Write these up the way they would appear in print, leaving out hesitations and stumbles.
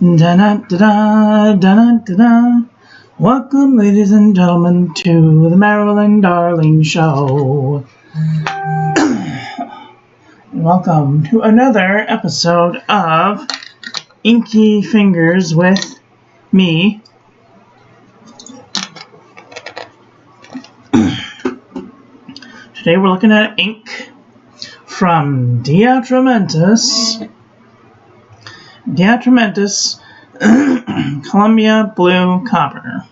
Da-da-da-da-da-da-da. Welcome, ladies and gentlemen, to the Marilyn Darling Show. Welcome to another episode of Inky Fingers with me. Today we're looking at ink from DeAtramentis. DeAtramentis Columbia Blue Copper.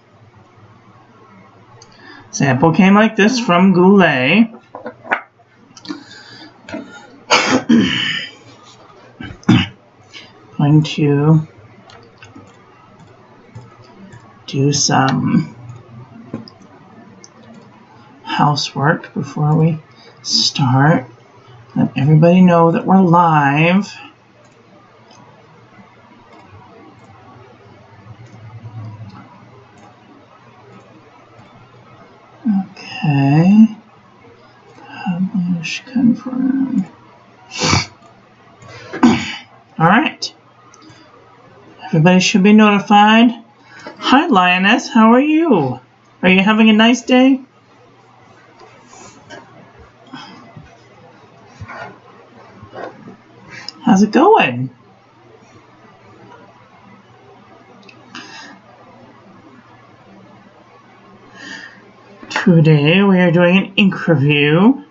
Sample came like this from Goulet. Going to do some housework before we start. Let everybody know that we're live. Okay. Publish, confirm. Alright. Everybody should be notified. Hi, Lioness. How are you? Are you having a nice day? How's it going? Today we are doing an ink review.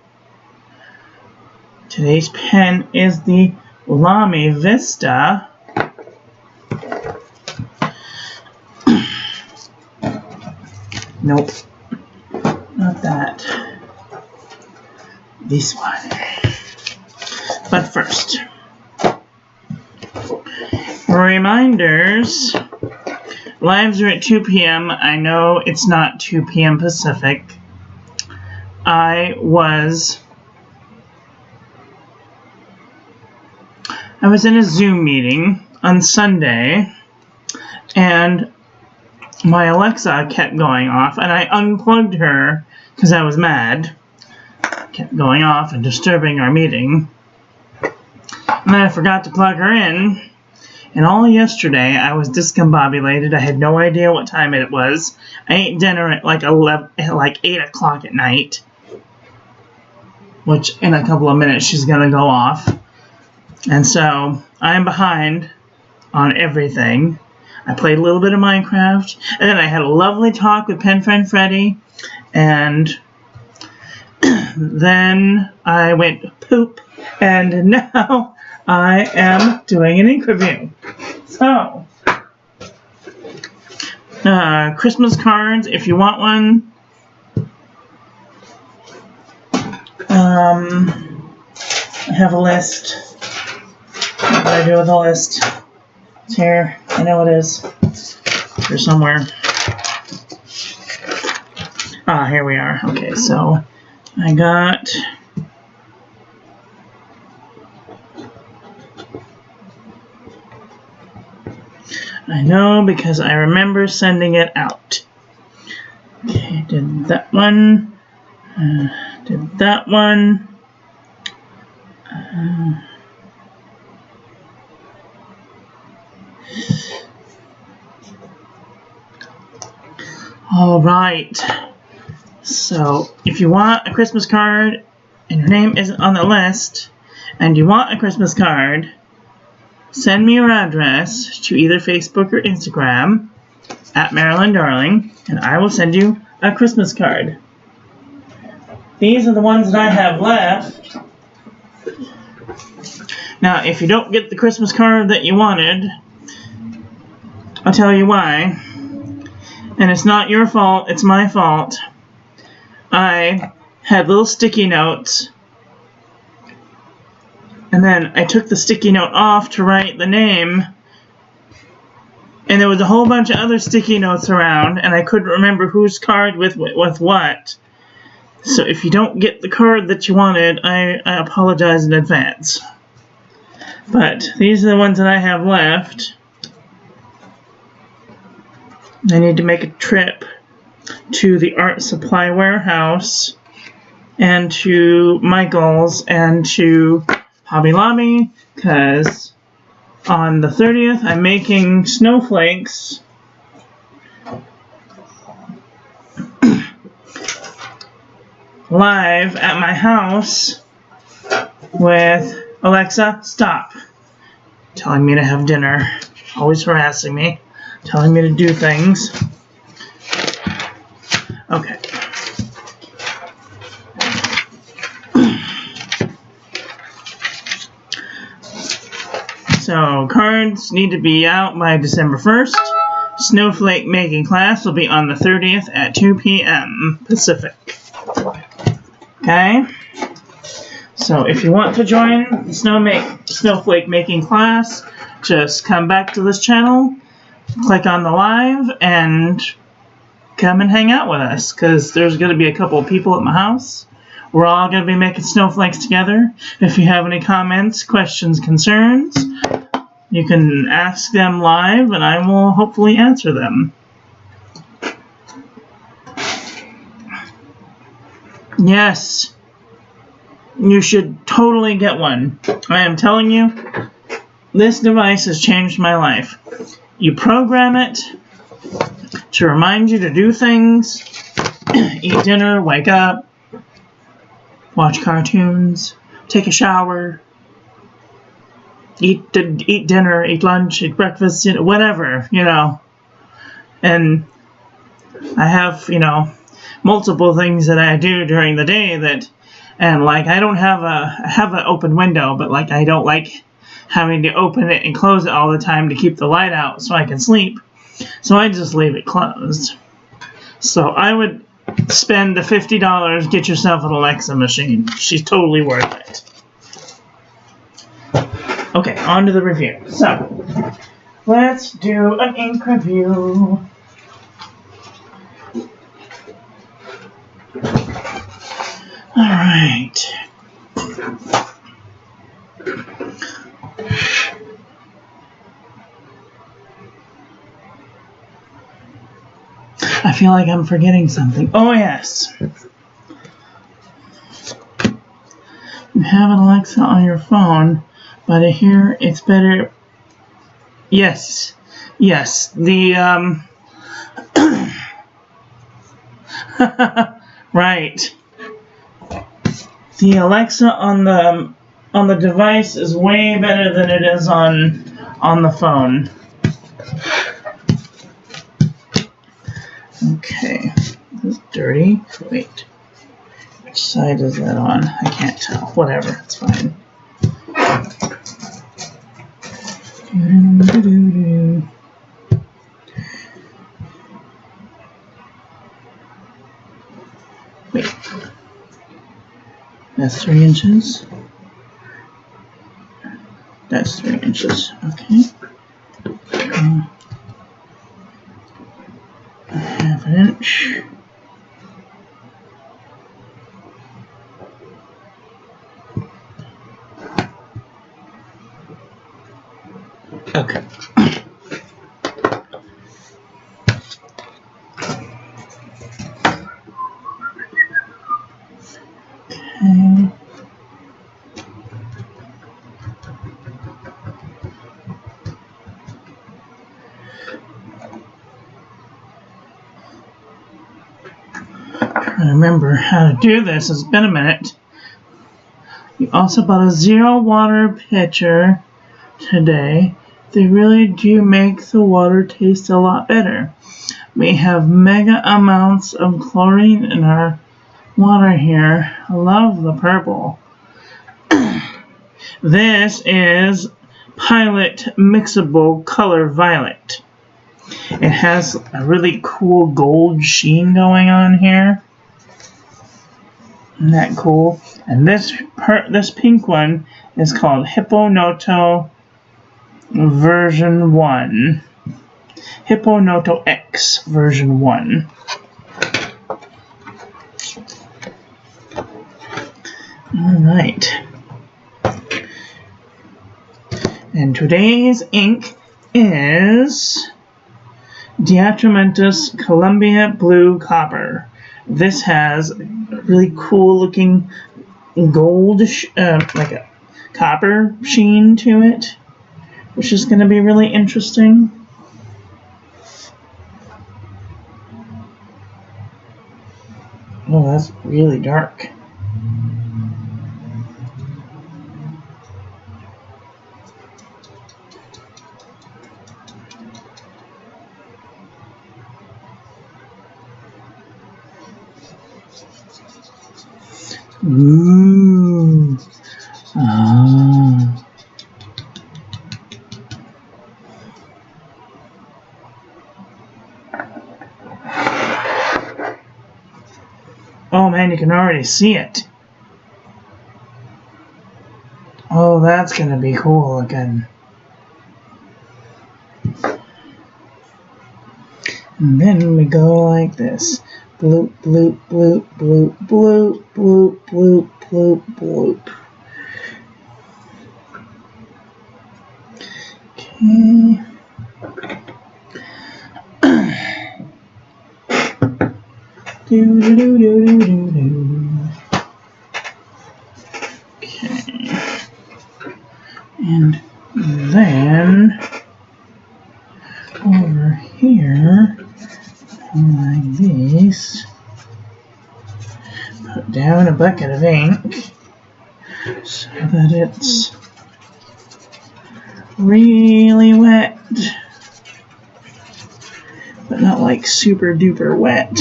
Today's pen is the Lamy Vista. Nope, not that. This one. But first, reminders. Lives are at 2 p.m. I know it's not 2 p.m. Pacific. I was in a Zoom meeting on Sunday, and my Alexa kept going off, and I unplugged her because I was mad. Kept going off and disturbing our meeting. And then I forgot to plug her in. And all yesterday, I was discombobulated. I had no idea what time it was. I ate dinner at like 8 o'clock at night. Which, in a couple of minutes, she's going to go off. And so, I'm behind on everything. I played a little bit of Minecraft. And then I had a lovely talk with Pen Friend Freddy. And then I went poop. And now I am doing an ink review. So, Christmas cards, if you want one. I have a list. What do I do with a list? It's here. I know it is. Here somewhere. Ah, here we are. Okay, so I got... I know because I remember sending it out. Okay, did that one. Did that one. All right. So, if you want a Christmas card and your name isn't on the list, and you want a Christmas card, send me your address to either Facebook or Instagram at Marilyn Darling, and I will send you a Christmas card. These are the ones that I have left. Now, if you don't get the Christmas card that you wanted, I'll tell you why. And it's not your fault, it's my fault. I had little sticky notes. And then I took the sticky note off to write the name. And there was a whole bunch of other sticky notes around, and I couldn't remember whose card with what. So if you don't get the card that you wanted, I apologize in advance. But these are the ones that I have left. I need to make a trip to the art supply warehouse and to Michael's and to Hobby Lobby, because On the 30th, I'm making snowflakes live at my house with Alexa, stop. Telling me to have dinner. Always harassing me. Telling me to do things. Okay. So, cards need to be out by December 1st. Snowflake making class will be on the 30th at 2 p.m. Pacific. Okay? So, if you want to join the snowflake making class, just come back to this channel, click on the live, and come and hang out with us, because there's going to be a couple of people at my house. We're all going to be making snowflakes together. If you have any comments, questions, concerns, you can ask them live, and I will hopefully answer them. Yes, you should totally get one. I am telling you, this device has changed my life. You program it to remind you to do things, eat dinner, wake up, watch cartoons, take a shower, eat dinner, eat lunch, eat breakfast, whatever, And I have, multiple things that I do during the day and I don't have an open window, but I don't like having to open it and close it all the time to keep the light out so I can sleep. So I just leave it closed. So I would spend the $50, get yourself an Alexa machine. She's totally worth it. Okay, on to the review. So, let's do an ink review. Alright. I feel like I'm forgetting something. Oh, yes. You have an Alexa on your phone, but here it's better. Yes. Yes. The, right. The Alexa on the device is way better than it is on the phone. Okay, this is dirty. Wait, which side is that on? I can't tell. Whatever, it's fine. Wait, that's 3 inches. That's 3 inches. Okay. Half an inch. Okay. Okay. I remember how to do this. It's been a minute. We also bought a 0 water pitcher today. They really do make the water taste a lot better. We have mega amounts of chlorine in our water here. I love the purple. This is Pilot Mixable Color Violet. It has a really cool gold sheen going on here. Isn't that cool? And this pink one is called Hipponoto version 1. Hipponoto X version 1. Alright. And today's ink is DeAtramentis Columbia Blue Copper. This has a really cool looking gold, like a copper sheen to it. which is going to be really interesting. Oh, that's really dark. Ooh. Ah. Oh man, you can already see it. Oh, that's gonna be cool looking. And then we go like this. Bloop, bloop, bloop, bloop, bloop, bloop, bloop, bloop, bloop. Okay. Do, do, do, do, do, do. Okay. And then over here, like this, put down a bucket of ink so that it's really wet, but not like super duper wet.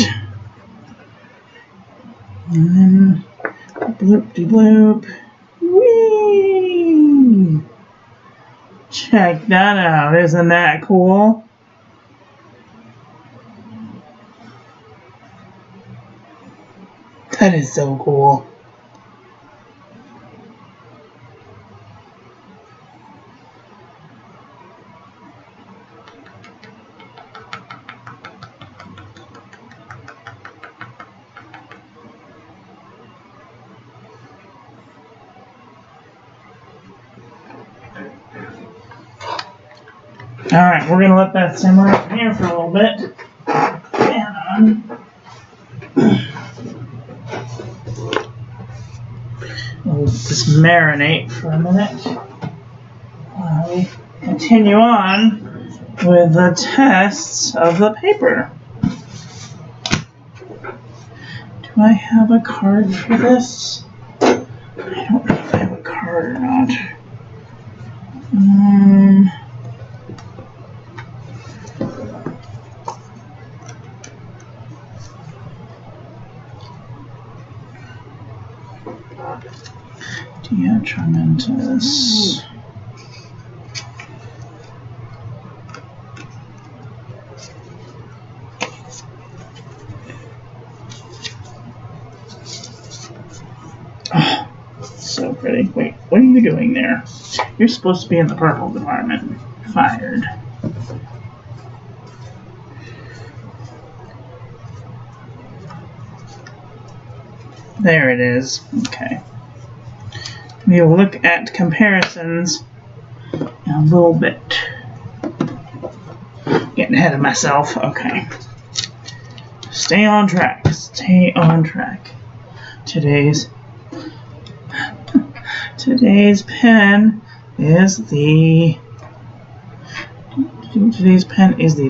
And then bloop-de-bloop. Whee! Check that out. Isn't that cool? That is so cool. Alright, we're going to let that simmer up here for a little bit. And we'll just marinate for a minute while we continue on with the tests of the paper. Do I have a card for this? I don't know if I have a card or not. DeAtramentis. Oh, so pretty. Wait, what are you doing there? You're supposed to be in the purple department. Fired. There it is. Okay. We'll look at comparisons in a little bit. Getting ahead of myself. Okay. Stay on track. Stay on track. Today's pen is the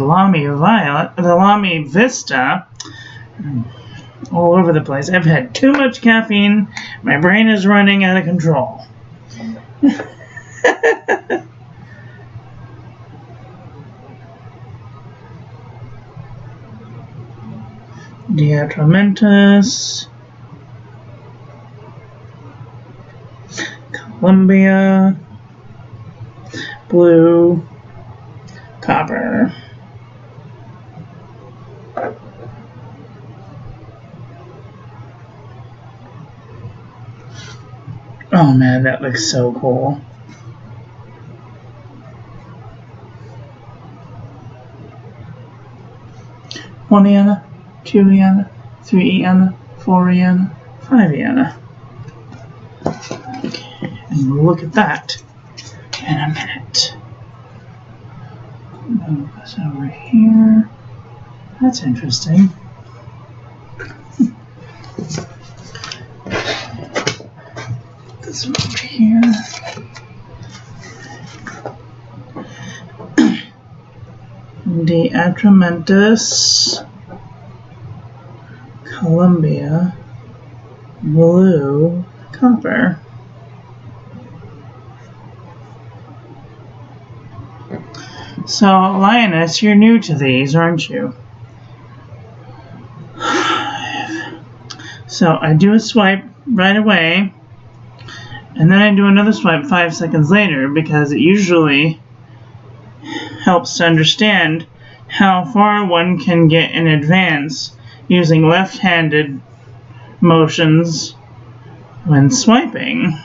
Lamy Violet, the Lamy Vista. All over the place. I've had too much caffeine. My brain is running out of control. DeAtramentis. Columbia. Blue. Copper. Oh man, that looks so cool. One Iana, 2 Iana, 3 Iana, 4 Iana, 5 Iana. Okay, and we'll look at that in a minute. Move this over here. That's interesting. This over here. DeAtramentis, Columbia, blue, copper. So, Lioness, you're new to these, aren't you? So, I do a swipe right away, and then I do another swipe 5 seconds later, because it usually helps to understand how far one can get in advance using left-handed motions when swiping.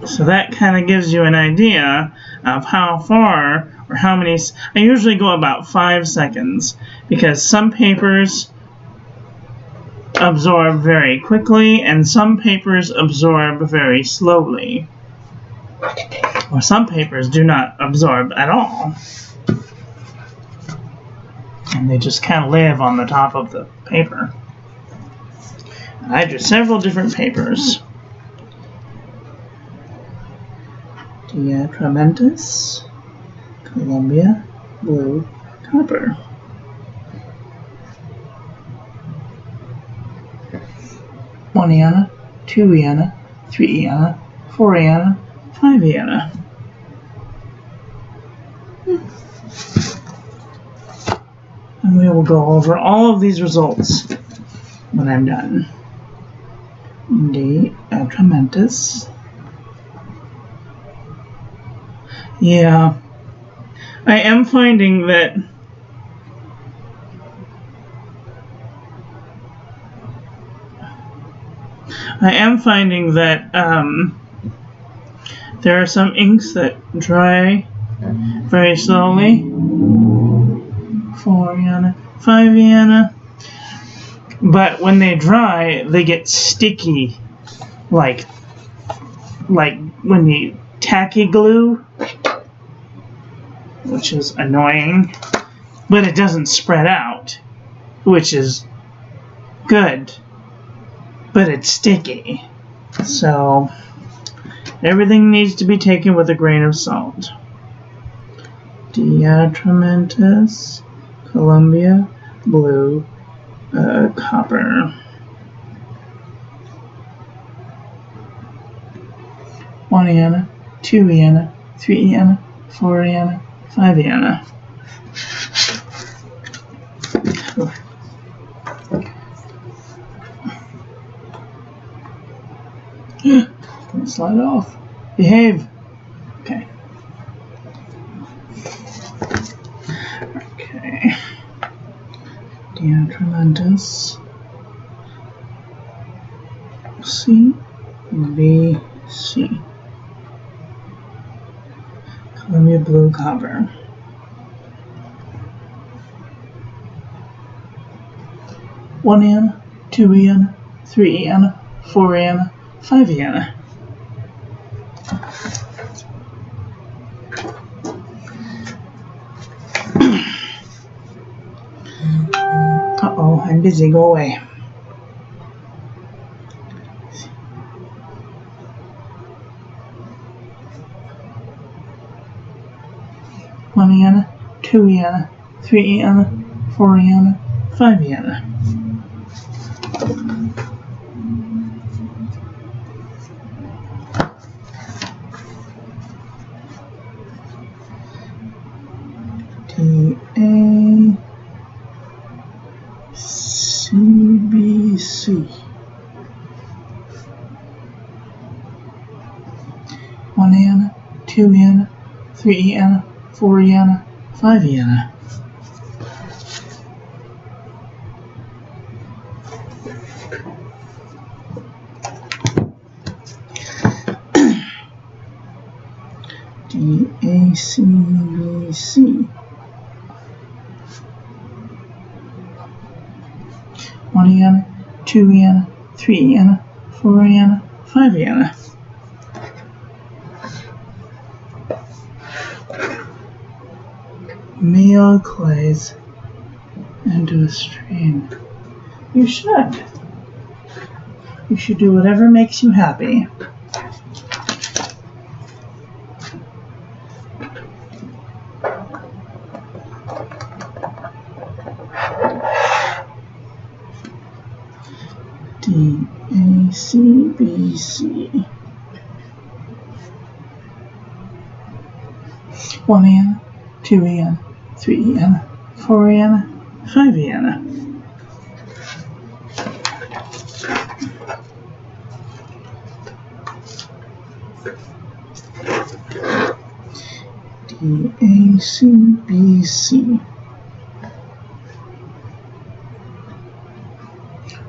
So that kind of gives you an idea of how far or how many. I usually go about 5 seconds because some papers absorb very quickly and some papers absorb very slowly. Or some papers do not absorb at all. And they just kind of live on the top of the paper. And I do several different papers. DeAtramentis, Columbia, blue, copper. One Iana, 2 Iana, 3 Iana, 4 Iana, 5 Iana. And we will go over all of these results when I'm done. DeAtramentis. Yeah, I am finding that there are some inks that dry very slowly. 4 Iana, 5 Iana. But when they dry, they get sticky, like when you tacky glue, which is annoying, but it doesn't spread out, which is good, but it's sticky. So everything needs to be taken with a grain of salt. DeAtramentis, Columbia, blue, copper. 1 Iana, 2 Iana, 3 Iana, 4 Iana, 5 Iana. Don't slide off. Behave. Okay. Okay. DeAtramentis. C, B, C. Columbia blue, copper. 1 Iana, 2 Iana, 3 Iana, 4 Iana, 5 Iana. Uh-oh, I'm busy. Go away. One Iana, 2 Iana, 3 Iana, 4 Iana, 5 Iana. DACBC. 1 Iana, 2 Iana, 3 Iana, 4 Iana, 5 Iana. DACBC. 1 Iana, 2 Iana, 3 Iana, 4 Iana, 5 Iana. Meal clays into a stream. You should. You should do whatever makes you happy. DACBC. 1 Vienna, 2 Vienna, 3 Vienna, 4 Vienna, 5 Vienna. DACBC.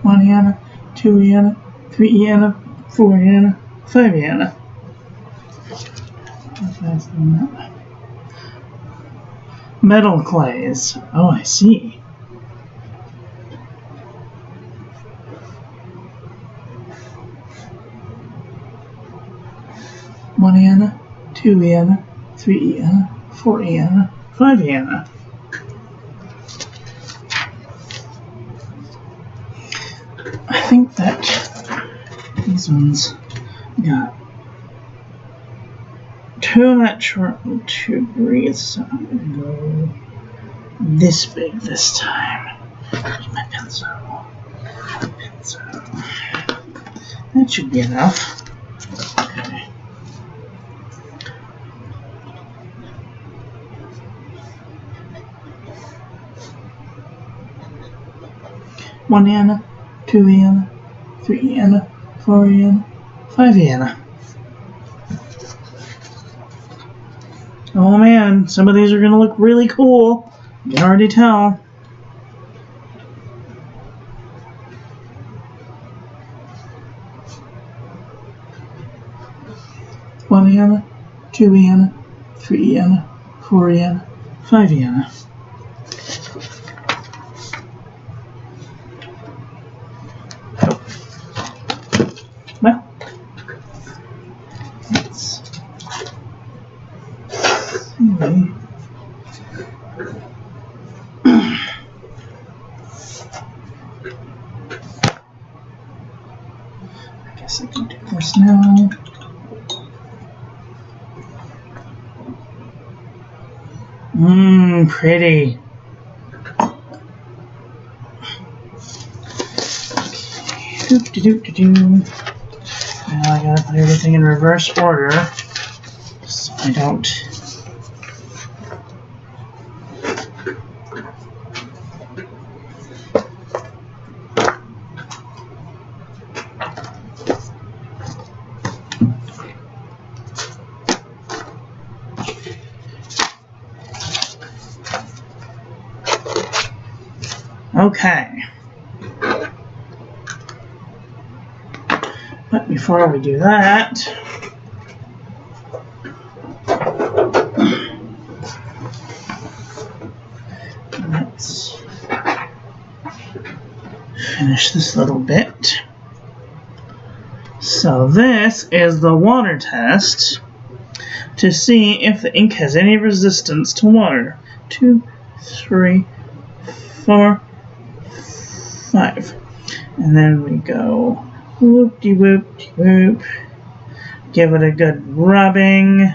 1 Vienna, 2 Vienna, 3 Vienna, 4 Vienna, 5 Vienna. Metal clays. Oh, I see. One Vienna, 2 Vienna, 3 Vienna, 4 Vienna, 5 Vienna. I think that these ones got too much room to breathe, so I'm going to go this big this time. Here's my pencil. That should be enough. Okay. One Vienna, 2 Vienna, 3 Vienna, 4 Vienna, 5 Vienna. Oh man, some of these are going to look really cool. You can already tell. One Vienna, 2 Vienna, 3 Vienna, 4 Vienna, 5 Vienna. Well, let's see. I guess I can do this now. Pretty. Doop-de-doop-de-doo. Now I gotta put everything in reverse order so I don't. Okay. But before we do that, let's finish this little bit. So this is the water test to see if the ink has any resistance to water. 2, 3, 4, 5. And then we go whoop-de-whoop-de-whoop. Give it a good rubbing.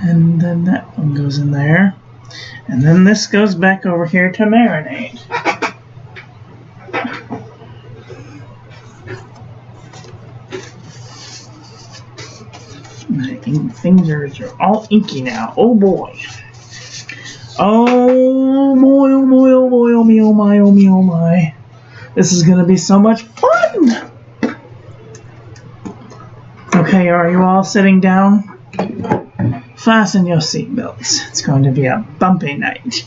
And then that one goes in there. And then this goes back over here to marinate. My fingers are all inky now. Oh boy. Oh boy, oh boy, oh boy, oh me, oh my, oh me, oh my. This is gonna be so much fun! Okay, are you all sitting down? Fasten your seatbelts. It's going to be a bumpy night.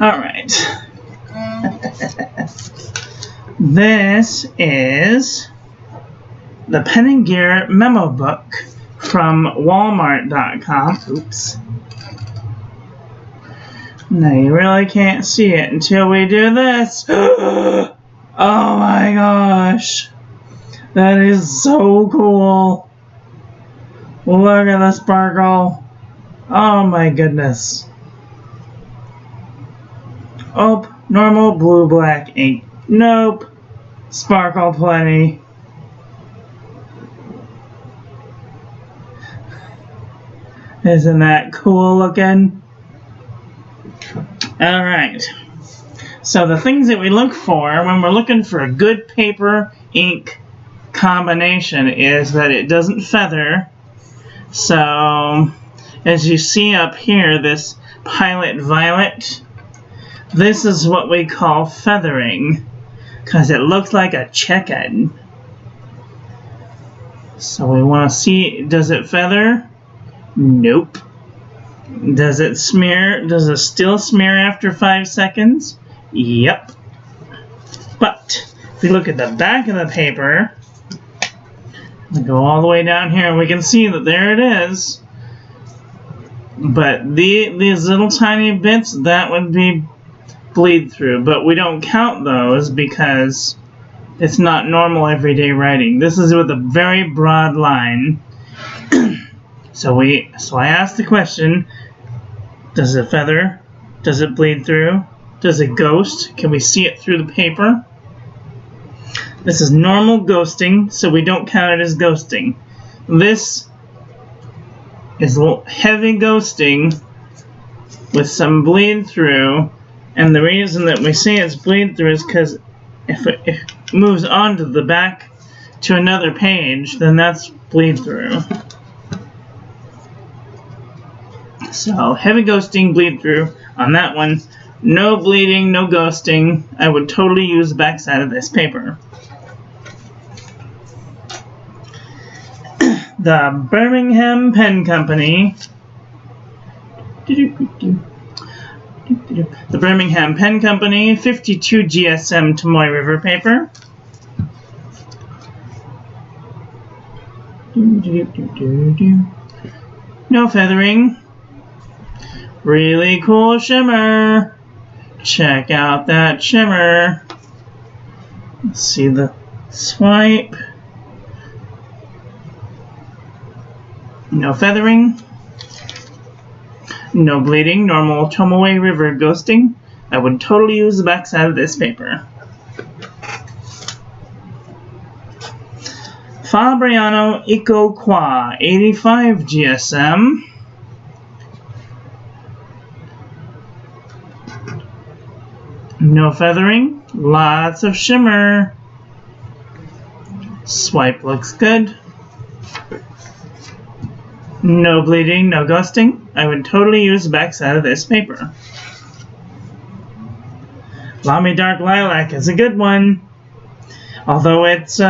Alright. This is the Pen & Gear memo book from Walmart.com. Oops. Now you really can't see it until we do this. Oh my gosh. That is so cool. Look at the sparkle. Oh my goodness. Oh, normal blue black ink. Nope. Sparkle plenty. Isn't that cool looking? Alright. So the things that we look for when we're looking for a good paper ink combination is that it doesn't feather. So as you see up here, this Pilot Violet, this is what we call feathering because it looks like a chicken. So we want to see, does it feather? Nope. Does it smear? Does it still smear after 5 seconds? Yep. But if we look at the back of the paper, we go all the way down here and we can see that there it is. But these little tiny bits, that would be bleed through. But we don't count those because it's not normal everyday writing. This is with a very broad line. So I asked the question, does it feather? Does it bleed through? Does it ghost? Can we see it through the paper? This is normal ghosting, so we don't count it as ghosting. This is heavy ghosting with some bleed through, and the reason that we say it's bleed through is because if it moves onto the back to another page, then that's bleed through. So heavy ghosting, bleed through on that one. No bleeding, no ghosting. I would totally use the back side of this paper. The Birmingham Pen Company. The Birmingham Pen Company 52 GSM Tomoe River paper. No feathering. Really cool shimmer. Check out that shimmer. Let's see the swipe. No feathering. No bleeding. Normal Tomoe River ghosting. I would totally use the back side of this paper. Fabriano Eco Qua 85 GSM. No feathering, lots of shimmer. Swipe looks good. No bleeding, no ghosting. I would totally use the back side of this paper. Lamy Dark Lilac is a good one. Although it's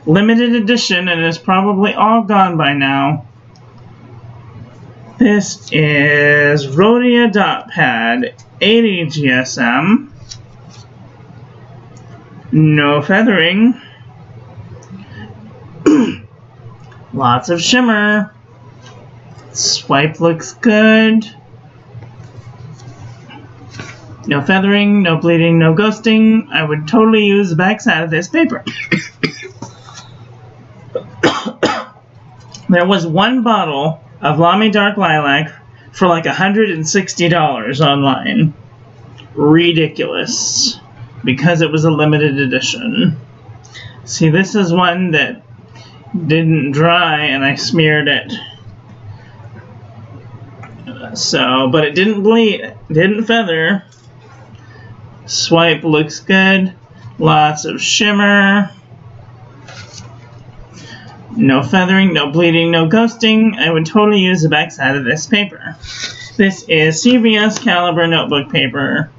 limited edition and is probably all gone by now. This is Rhodia Dot Pad 80 GSM. No feathering. Lots of shimmer. Swipe looks good. No feathering, no bleeding, no ghosting. I would totally use the back side of this paper. There was one bottle of Lamy Dark Lilac for like $160 online. Ridiculous. Because it was a limited edition. See, this is one that didn't dry and I smeared it. So, but it didn't bleed, it didn't feather. Swipe looks good. Lots of shimmer. No feathering, no bleeding, no ghosting. I would totally use the back side of this paper. This is CVS Caliber notebook paper.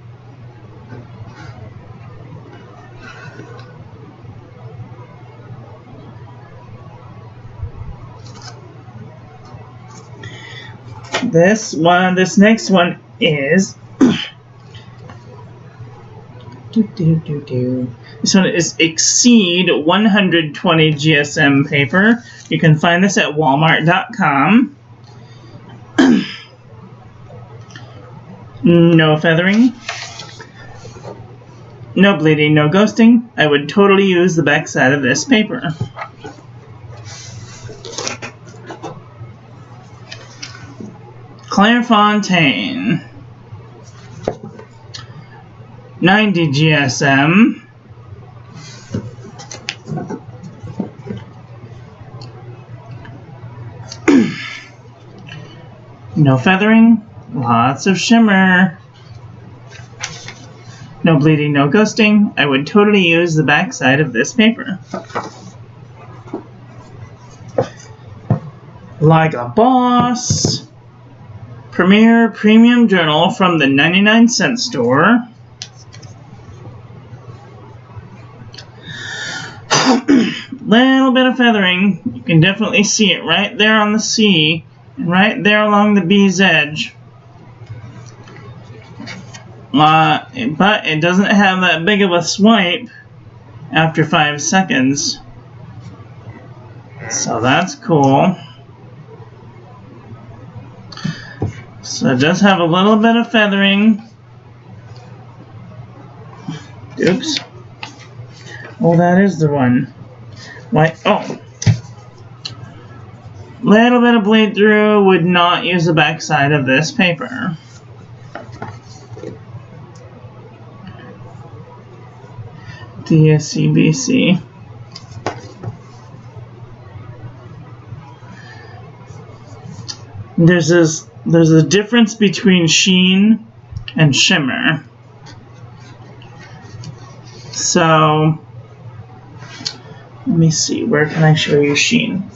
This next one is This one is Exceed 120 GSM paper. You can find this at walmart.com. No feathering. No bleeding, no ghosting. I would totally use the back side of this paper. Clairefontaine 90 GSM. No feathering, lots of shimmer. No bleeding, no ghosting. I would totally use the back side of this paper. Like a Boss Premier Premium Journal from the 99-cent store. Little bit of feathering. You can definitely see it right there on the C and right there along the B's edge. But it doesn't have that big of a swipe after 5 seconds. So that's cool. So it does have a little bit of feathering. Oops. Oh, that is the one. Why? Oh. Little bit of bleed through. Would not use the back side of this paper. DSCBC. There's a difference between sheen and shimmer. So let me see, where can I show you sheen?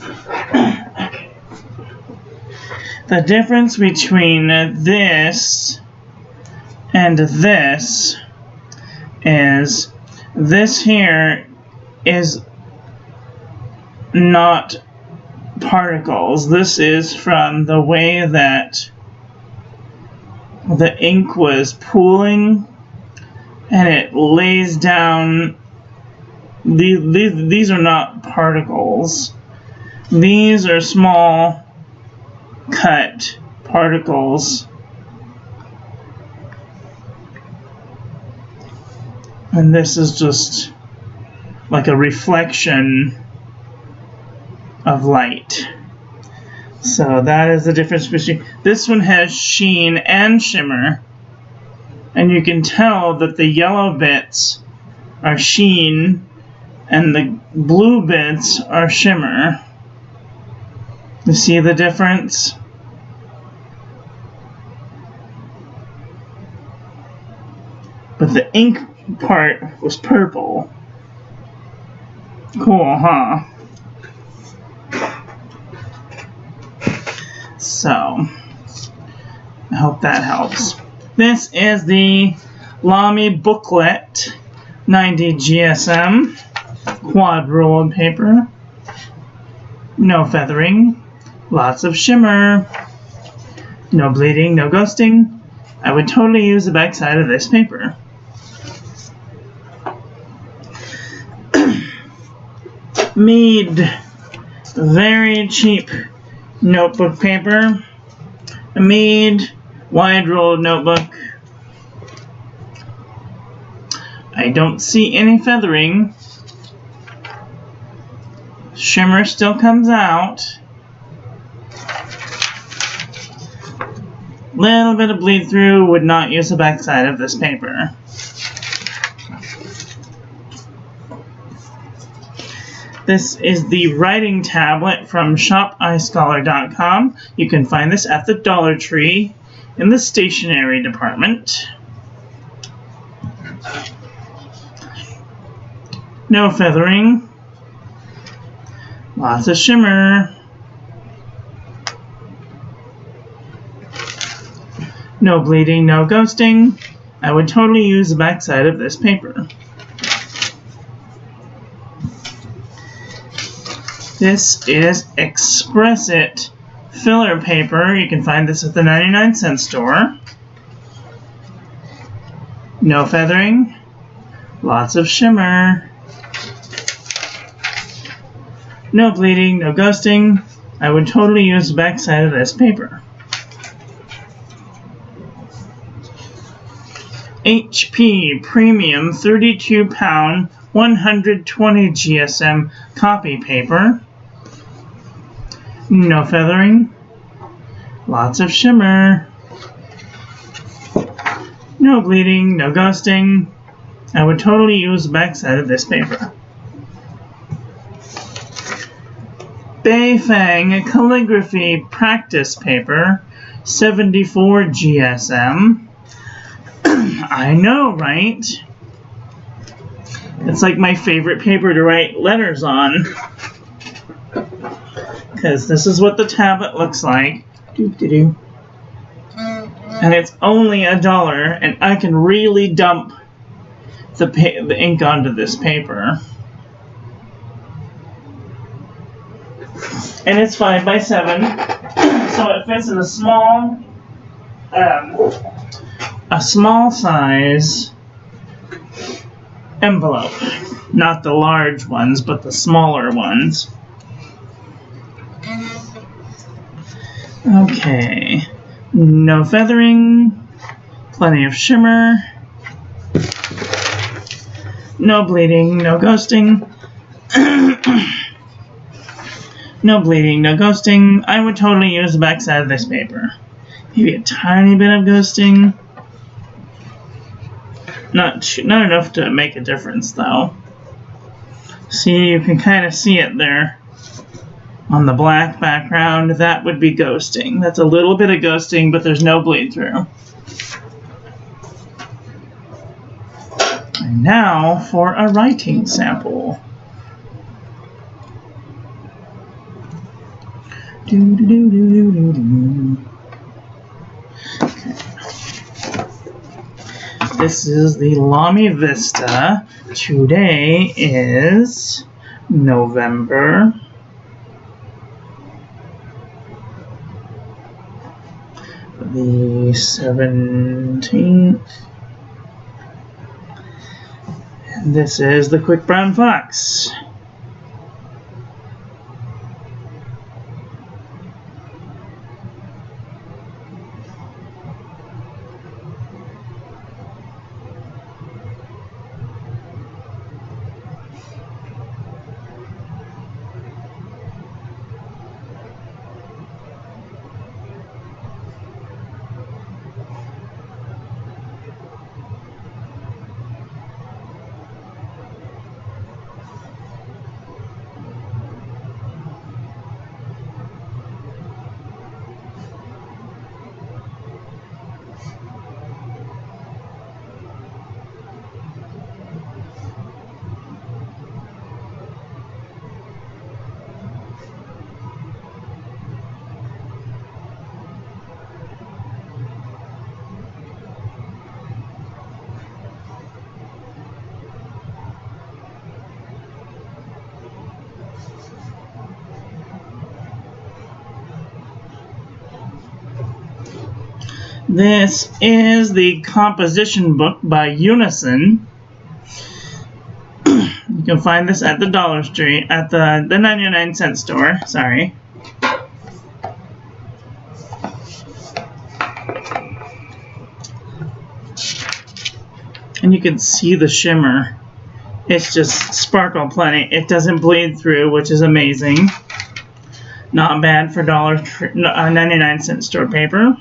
Okay. The difference between this and this is this here is not particles. This is from the way that the ink was pooling and it lays down. These are not particles. These are small cut particles. And this is just like a reflection of light. So that is the difference between this one has sheen and shimmer, and you can tell that the yellow bits are sheen and the blue bits are shimmer. You see the difference? But the ink part was purple. Cool, huh? So, I hope that helps. This is the Lamy Booklet 90 GSM quad rolled paper. No feathering, lots of shimmer, no bleeding, no ghosting. I would totally use the back side of this paper. Mead, very cheap notebook paper. A Mead wide rolled notebook. I don't see any feathering. Shimmer still comes out. Little bit of bleed through. Would not use the back side of this paper. This is the writing tablet from shopiScholar.com. You can find this at the Dollar Tree in the stationery department. No feathering. Lots of shimmer. No bleeding, no ghosting. I would totally use the back side of this paper. This is Express It filler paper. You can find this at the 99-cent store. No feathering. Lots of shimmer. No bleeding, no ghosting. I would totally use the back side of this paper. HP Premium 32-pound 120 GSM copy paper. No feathering. Lots of shimmer. No bleeding, no ghosting. I would totally use the back side of this paper. Beifeng calligraphy practice paper, 74 GSM. I know, right? It's like my favorite paper to write letters on. Because this is what the tablet looks like. And it's only $1, and I can really dump the ink onto this paper. And it's 5 by 7, so it fits in a small size envelope. Not the large ones, but the smaller ones. Okay, no feathering, plenty of shimmer, no bleeding, no ghosting. No bleeding, no ghosting. I would totally use the back side of this paper. Maybe a tiny bit of ghosting. Not enough to make a difference, though. See, you can kind of see it there. On the black background, that would be ghosting. That's a little bit of ghosting, but there's no bleed through. And now for a writing sample. Okay. This is the Lamy Vista. Today is November the 17th. And this is the Quick Brown Fox. This is the composition book by Unison. You can find this at the Dollar Tree, at the 99-cent store, sorry. And you can see the shimmer. It's just sparkle plenty. It doesn't bleed through, which is amazing. Not bad for 99-cent store paper.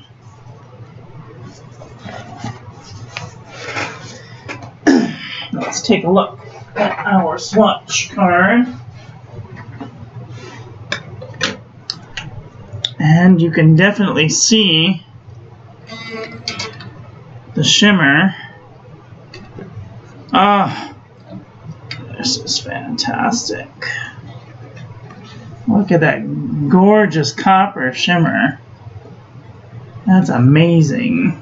Let's take a look at our swatch card. And you can definitely see the shimmer. Ah, this is fantastic. Look at that gorgeous copper shimmer. That's amazing.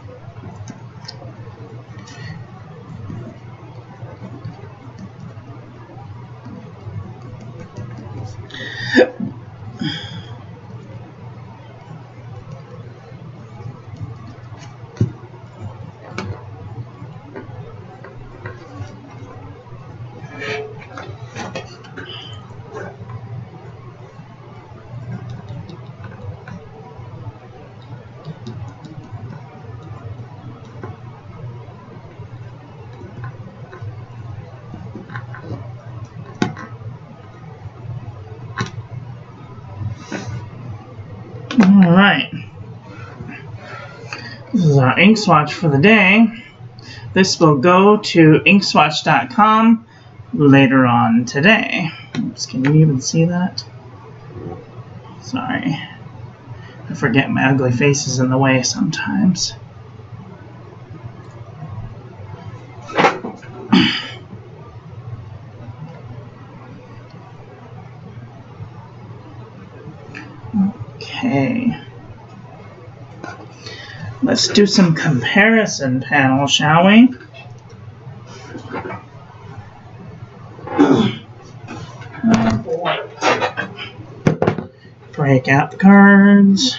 Alright, this is our ink swatch for the day. This will go to inkswatch.com later on today. Oops, can you even see that? Sorry. I forget my ugly face is in the way sometimes. Okay. Let's do some comparison panel, shall we? Oh boy. Break out the cards.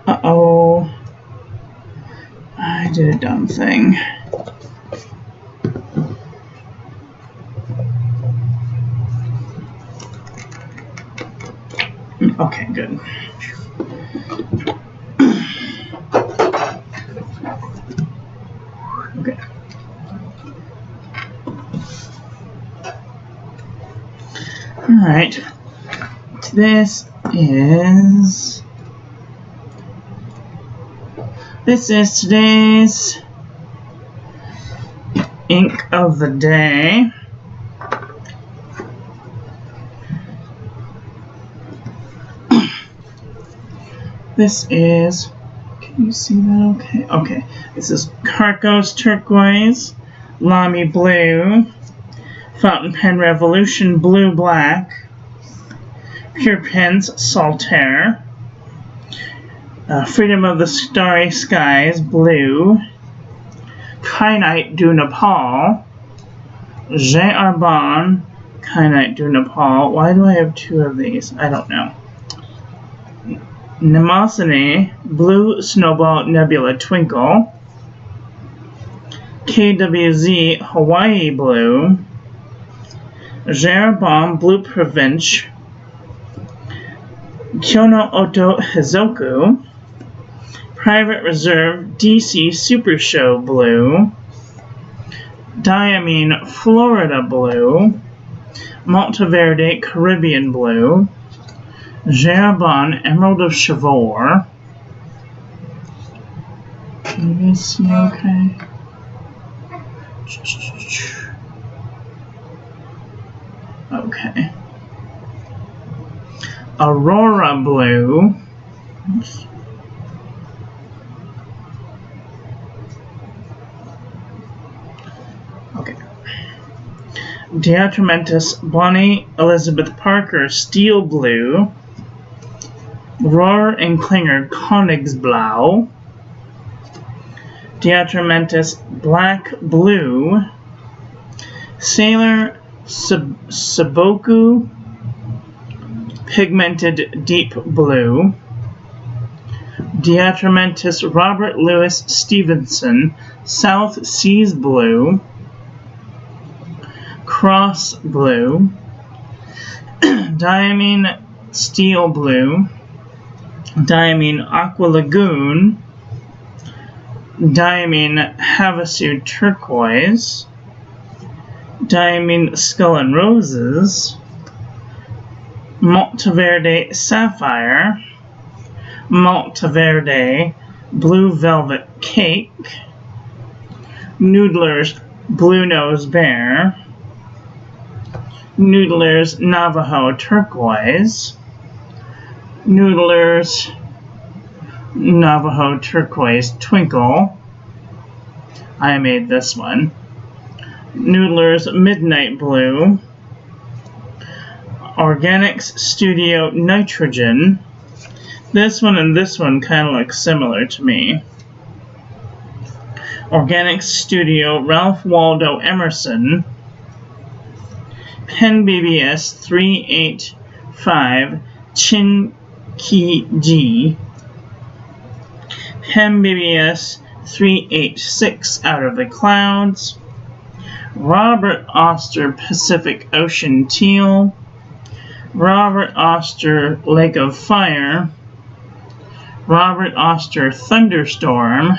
Uh-oh. I did a dumb thing. Okay, good. Okay. Alright. This is today's ink of the day. This is, can you see that okay? Okay, this is Carcos Turquoise, Lamy Blue, Fountain Pen Revolution Blue Black, Pure Pens Saltaire, Freedom of the Starry Skies Blue, Kyanite du Nepal, J'Arbonne Kyanite du Nepal. Why do I have two of these? I don't know. Mnemosyne Blue Snowball Nebula Twinkle, KWZ Hawaii Blue, J'Arbonne Blue Province, Kyono Oto Hizoku, Private Reserve DC Super Show Blue, Diamine Florida Blue, Monteverde Caribbean Blue, J'Arbonne Emerald of Chivor. Can you guys see okay? Okay. Aurora Blue. Oops. Okay. DeAtramentis Bonnie Elizabeth Parker Steel Blue. Rohr and Klinger Königsblau. DeAtramentis Black Blue. Sailor Saboku Pigmented Deep Blue. DeAtramentis Robert Louis Stevenson South Seas Blue. Cross Blue. Diamine Steel Blue. Diamine Aqua Lagoon. Diamine Havasu Turquoise. Diamine Skull and Roses. Monteverde Sapphire. Monteverde Blue Velvet Cake. Noodler's Blue Nose Bear. Noodler's Navajo Turquoise. Noodler's Navajo Turquoise Twinkle. I made this one. Noodler's Midnight Blue. Organics Studio Nitrogen. This one and this one kind of look similar to me. Organics Studio Ralph Waldo Emerson. Pen BBS 385 Chin Ki Ji. Pen BBS 386 Out of the Clouds. Robert Oster Pacific Ocean Teal. Robert Oster Lake of Fire. Robert Oster Thunderstorm.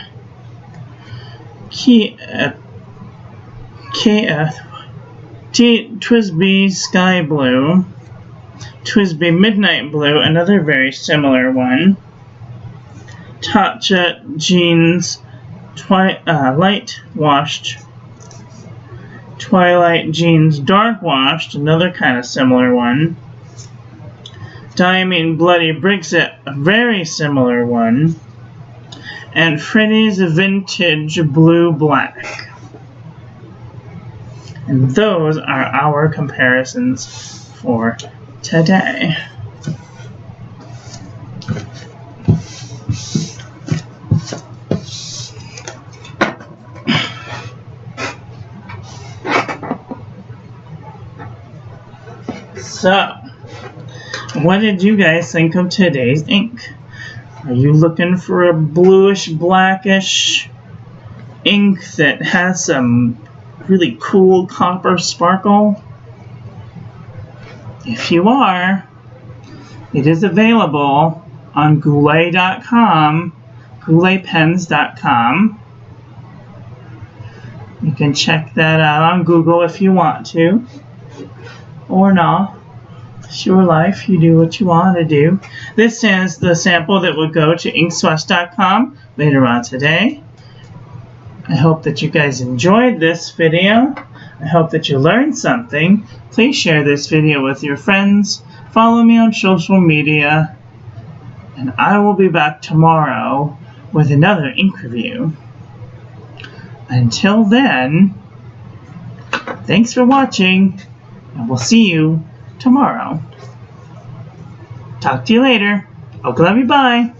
Twisby Sky Blue. Twisby Midnight Blue, another very similar one. Tatcha Jeans Light Washed. Twilight Jeans Dark Washed, another kind of similar one. Diamine Bloody Brexit, a very similar one. And Freddy's Vintage Blue Black. And those are our comparisons for today. So, what did you guys think of today's ink? Are you looking for a bluish, blackish ink that has some really cool copper sparkle? If you are, it is available on Goulet.com, GouletPens.com. You can check that out on Google if you want to, or not. It's your life. You do what you want to do. This is the sample that will go to inkswatch.com later on today. I hope that you guys enjoyed this video. I hope that you learned something. Please share this video with your friends. Follow me on social media. And I will be back tomorrow with another ink review. Until then, thanks for watching, and we'll see you tomorrow. Talk to you later. Okay, love you, bye.